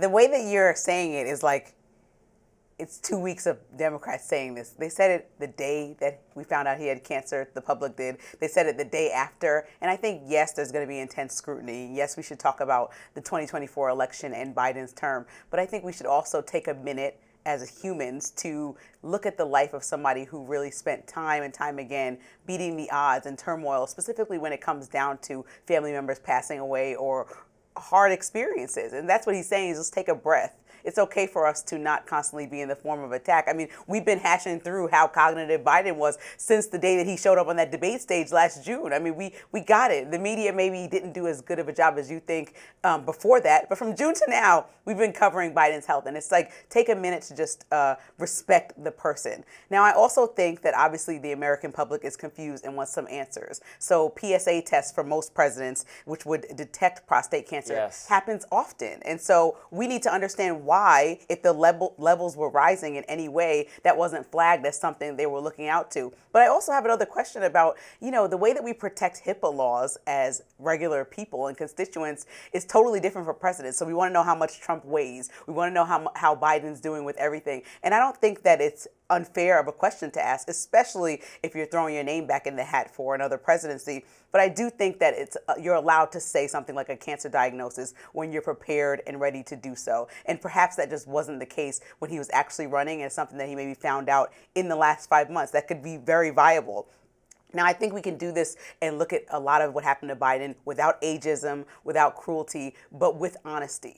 the way that you're saying it is like it's 2 weeks of Democrats saying this. They said it the day that we found out he had cancer. The public did. They said it the day after. And I think, yes, there's going to be intense scrutiny. Yes, we should talk about the 2024 election and Biden's term. But I think we should also take a minute as humans to look at the life of somebody who really spent time and time again beating the odds and turmoil, specifically when it comes down to family members passing away or hard experiences. And that's what he's saying is just take a breath. It's okay for us to not constantly be in the form of attack. I mean, we've been hashing through how cognitive Biden was since the day that he showed up on that debate stage last June. I mean, we got it. The media maybe didn't do as good of a job as you think before that. But from June to now, we've been covering Biden's health. And it's like, take a minute to just respect the person. Now, I also think that obviously the American public is confused and wants some answers. So PSA tests for most presidents, which would detect prostate cancer, Yes. happens often. And so we need to understand why, if the levels were rising in any way, that wasn't flagged as something they were looking out to. But I also have another question about, the way that we protect HIPAA laws as regular people and constituents is totally different for presidents. So we want to know how much Trump weighs. We want to know how Biden's doing with everything. And I don't think that it's unfair of a question to ask, especially if you're throwing your name back in the hat for another presidency. But I do think that you're allowed to say something like a cancer diagnosis when you're prepared and ready to do so. And perhaps that just wasn't the case when he was actually running, and it's something that he maybe found out in the last 5 months. That could be very viable. Now, I think we can do this and look at a lot of what happened to Biden without ageism, without cruelty, but with honesty.